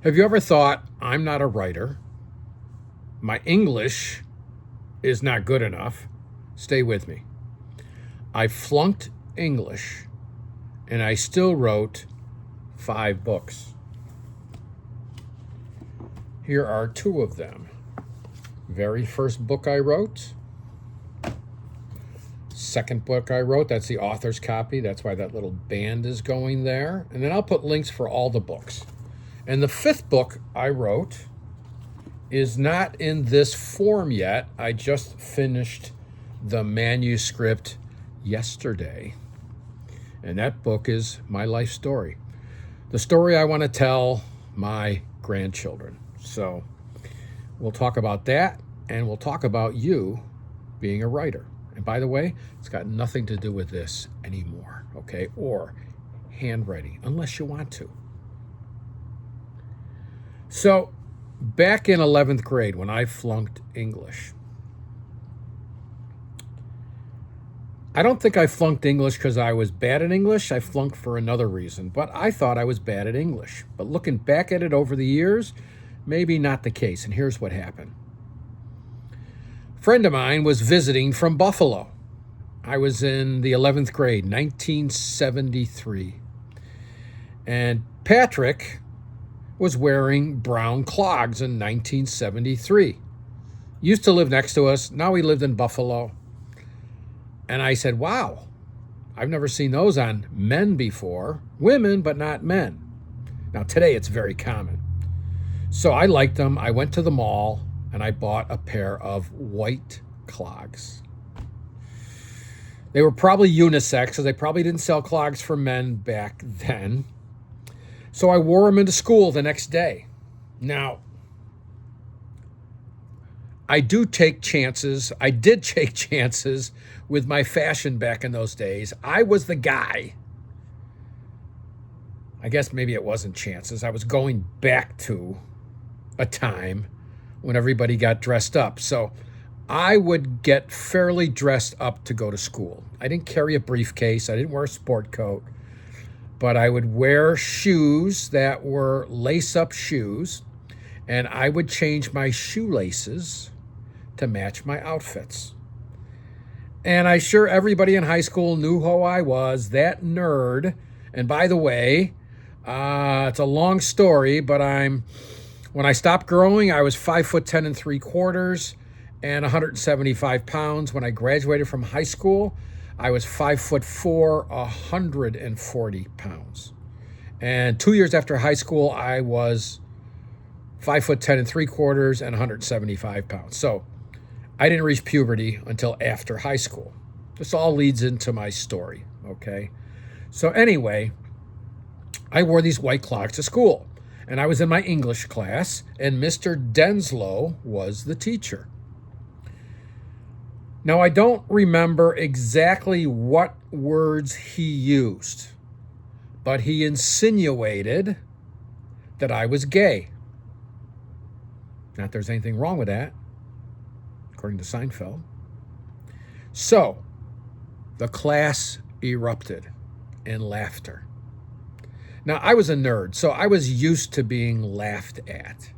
Have you ever thought, I'm not a writer? My English is not good enough. Stay with me. I flunked English and I still wrote 5 books. Here are 2 of them. Very first book I wrote. Second book I wrote, that's the author's copy. That's why that little band is going there. And then I'll put links for all the books. And the 5th book I wrote is not in this form yet. I just finished the manuscript yesterday. And that book is my life story. The story I want to tell my grandchildren. So we'll talk about that, and we'll talk about you being a writer. And by the way, it's got nothing to do with this anymore, okay? Or handwriting, unless you want to. So back in 11th grade, when I flunked English, I don't think I flunked English because I was bad at English. I flunked for another reason, but I thought I was bad at English. But looking back at it over the years, maybe not the case. And here's what happened. A friend of mine was visiting from Buffalo. I was in the 11th grade, 1973. And Patrick was wearing brown clogs in 1973. Used to live next to us. Now he lived in Buffalo. And I said, wow, I've never seen those on men before. Women, but not men. Now, today it's very common. So I liked them. I went to the mall and I bought a pair of white clogs. They were probably unisex, so they probably didn't sell clogs for men back then. So I wore them into school the next day. Now, I did take chances with my fashion back in those days. I was the guy. I guess maybe it wasn't chances. I was going back to a time when everybody got dressed up. So I would get fairly dressed up to go to school. I didn't carry a briefcase. I didn't wear a sport coat. But I would wear shoes that were lace-up shoes, and I would change my shoelaces to match my outfits. And I'm sure everybody in high school knew who I was, that nerd. And by the way, it's a long story, but when I stopped growing, I was 5'10" 3/4" and 175 pounds. When I graduated from high school, I was 5'4", 140 pounds. And 2 years after high school, I was 5'10" 3/4" and 175 pounds. So I didn't reach puberty until after high school. This all leads into my story, okay? So anyway, I wore these white clogs to school. And I was in my English class, and Mr. Denslow was the teacher. Now, I don't remember exactly what words he used, but he insinuated that I was gay. Not there's anything wrong with that, according to Seinfeld. So, the class erupted in laughter. Now, I was a nerd, so I was used to being laughed at.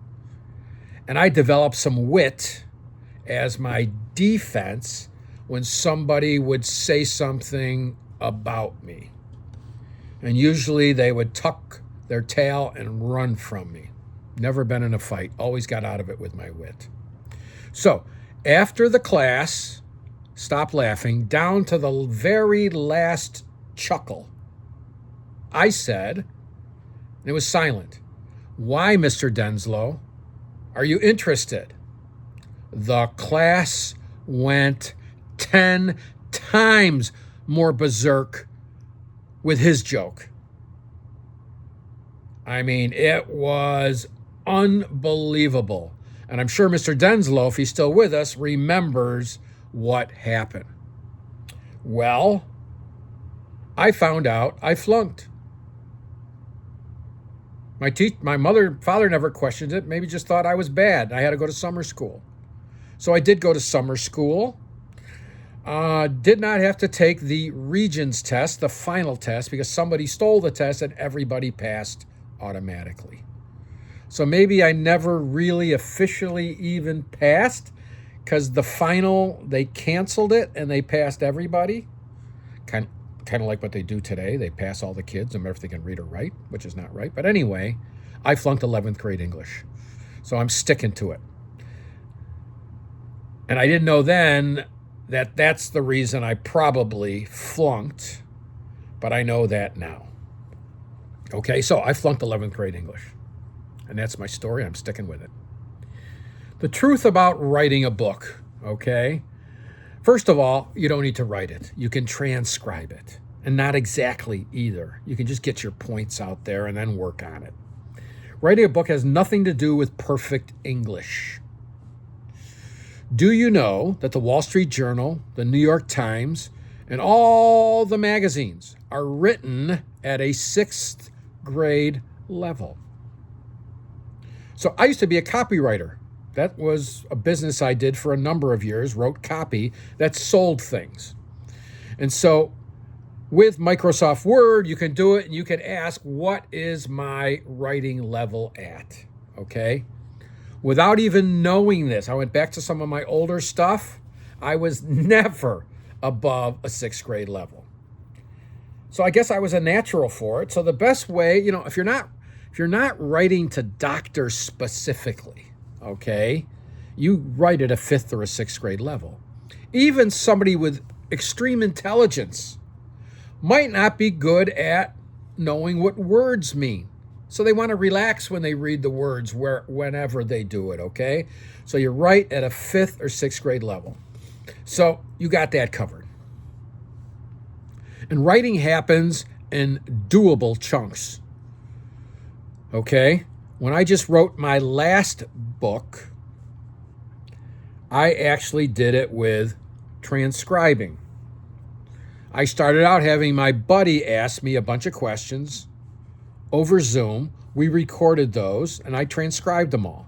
And I developed some wit as my defense when somebody would say something about me. And usually they would tuck their tail and run from me. Never been in a fight, always got out of it with my wit. So after the class stopped laughing, down to the very last chuckle, I said, and it was silent, "Why, Mr. Denslow, are you interested?" The class went 10 times more berserk with his joke. I mean, it was unbelievable. And I'm sure Mr. Denslow, if he's still with us, remembers what happened. Well, I found out I flunked. My mother and father never questioned it, maybe just thought I was bad. I had to go to summer school. So I did go to summer school. Did not have to take the Regents test, the final test, because somebody stole the test and everybody passed automatically. So maybe I never really officially even passed, because the final, they canceled it and they passed everybody. Kind of like what they do today. They pass all the kids no matter if they can read or write, which is not right. But anyway, I flunked 11th grade English. So I'm sticking to it. And I didn't know then that that's the reason I probably flunked, but I know that now. Okay, so I flunked 11th grade English. And that's my story. I'm sticking with it. The truth about writing a book, okay? First of all, you don't need to write it. You can transcribe it. And not exactly either. You can just get your points out there and then work on it. Writing a book has nothing to do with perfect English. Do you know that the Wall Street Journal, the New York Times, and all the magazines are written at a 6th grade level? So I used to be a copywriter. That was a business I did for a number of years, wrote copy that sold things. And so with Microsoft Word, you can do it and you can ask, what is my writing level at? Okay? Without even knowing this, I went back to some of my older stuff. I was never above a 6th grade level. So I guess I was a natural for it. So the best way, if you're not writing to doctors specifically, okay, you write at a 5th or a 6th grade level. Even somebody with extreme intelligence might not be good at knowing what words mean. So they want to relax when they read the words whenever they do it, okay? So you write at a 5th or 6th grade level. So you got that covered. And writing happens in doable chunks, okay? When I just wrote my last book, I actually did it with transcribing. I started out having my buddy ask me a bunch of questions over Zoom. We recorded those and I transcribed them all.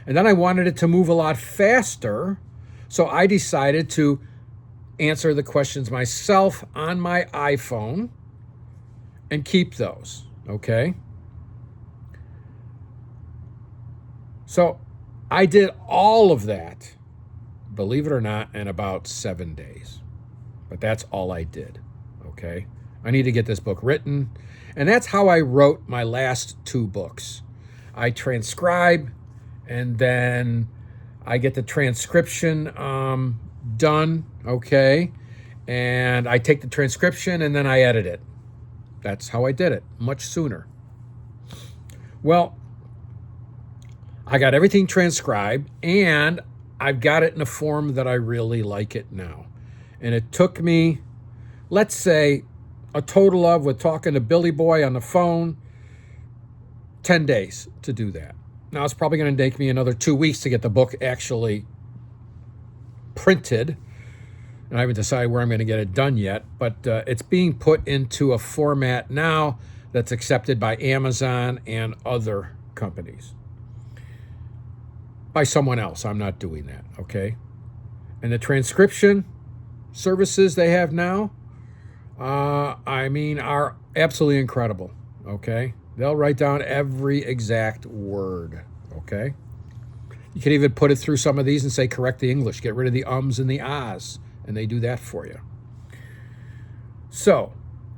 And then I wanted it to move a lot faster, so I decided to answer the questions myself on my iPhone and keep those, okay? So I did all of that, believe it or not, in about 7 days. But that's all I did, okay? I need to get this book written. And that's how I wrote my last 2 books. I transcribe, and then I get the transcription done, okay? And I take the transcription, and then I edit it. That's how I did it, much sooner. Well, I got everything transcribed, and I've got it in a form that I really like it now. And it took me, let's say, a total of, with talking to Billy Boy on the phone, 10 days to do that. Now, it's probably going to take me another 2 weeks to get the book actually printed. And I haven't decided where I'm going to get it done yet. But it's being put into a format now that's accepted by Amazon and other companies. By someone else. I'm not doing that, okay? And the transcription services they have now, are absolutely incredible, okay? They'll write down every exact word, okay? You can even put it through some of these and say, correct the English, get rid of the ums and the ahs, and they do that for you. So,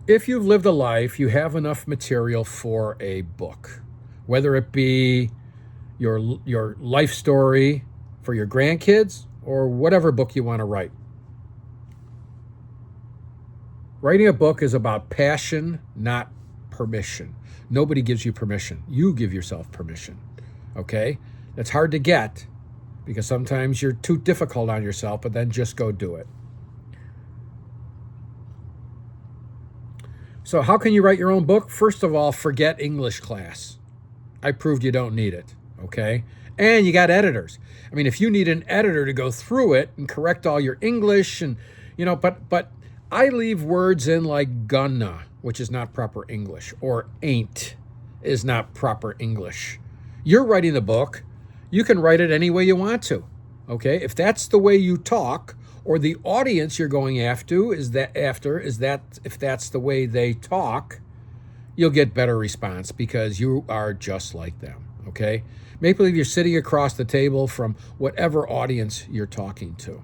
if you've lived a life, you have enough material for a book, whether it be your life story for your grandkids or whatever book you want to write. Writing a book is about passion, not permission. Nobody gives you permission. You give yourself permission, okay? That's hard to get because sometimes you're too difficult on yourself, but then just go do it. So how can you write your own book? First of all, forget English class. I proved you don't need it, okay? And you got editors. I mean, if you need an editor to go through it and correct all your English and, but I leave words in like gonna, which is not proper English, or ain't is not proper English. You're writing the book. You can write it any way you want to, okay? If that's the way you talk, or the audience you're going after if that's the way they talk, you'll get better response because you are just like them, okay? Make believe you're sitting across the table from whatever audience you're talking to.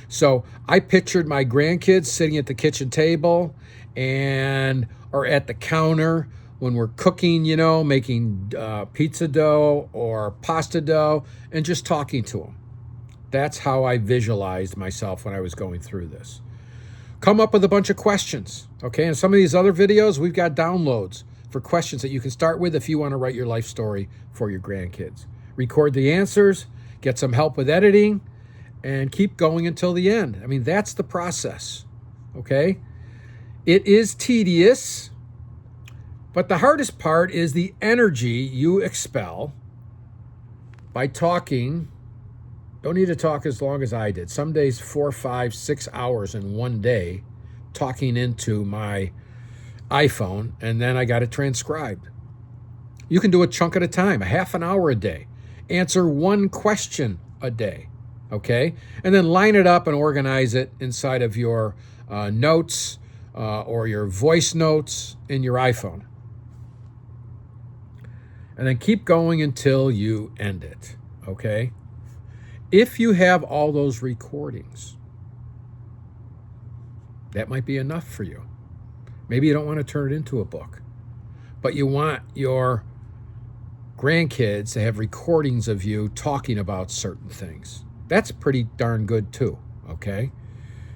So I pictured my grandkids sitting at the kitchen table or at the counter when we're cooking, making pizza dough or pasta dough, and just talking to them. That's how I visualized myself when I was going through this. Come up with a bunch of questions, okay? And some of these other videos, we've got downloads for questions that you can start with if you want to write your life story for your grandkids. Record the answers, get some help with editing, and keep going until the end. I mean, that's the process, okay? It is tedious, but the hardest part is the energy you expel by talking. Don't need to talk as long as I did. Some days 4, 5, 6 hours in one day talking into my iPhone, and then I got it transcribed. You can do a chunk at a time, a half an hour a day. Answer one question a day, okay? And then line it up and organize it inside of your notes or your voice notes in your iPhone. And then keep going until you end it, okay? If you have all those recordings, that might be enough for you. Maybe you don't want to turn it into a book, but you want your grandkids to have recordings of you talking about certain things. That's pretty darn good too, okay?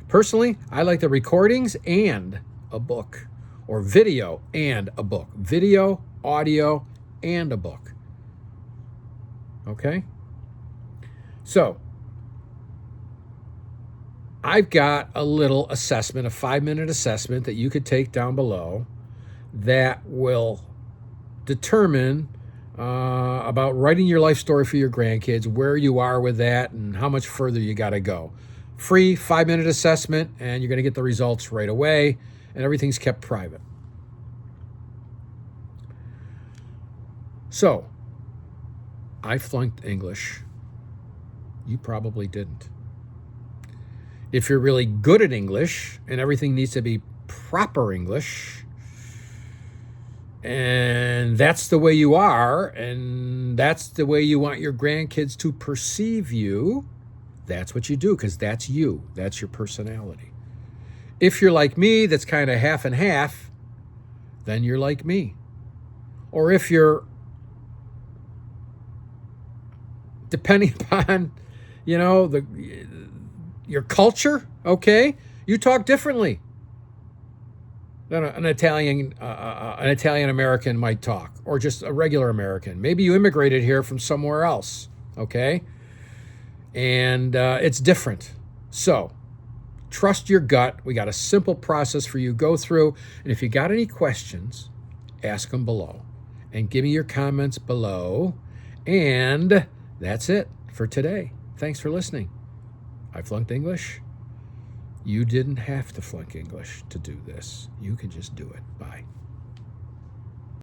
Personally, I like the recordings and a book, or video and a book. Video, audio, and a book. Okay? So, I've got a little assessment, a 5-minute assessment that you could take down below that will determine about writing your life story for your grandkids, where you are with that, and how much further you got to go. Free 5-minute assessment, and you're going to get the results right away, and everything's kept private. So, I flunked English. You probably didn't. If you're really good at English and everything needs to be proper English, and that's the way you are, and that's the way you want your grandkids to perceive you, that's what you do, because that's you. That's your personality. If you're like me, that's kind of half and half, then you're like me. Or if you're, depending upon, your culture, okay, you talk differently than an Italian American might talk, or just a regular American. Maybe you immigrated here from somewhere else, okay, and it's different. So trust your gut. We got a simple process for you to go through, and if you got any questions, ask them below, and give me your comments below. And that's it for today. Thanks for listening. I flunked English. You didn't have to flunk English to do this. You can just do it. Bye.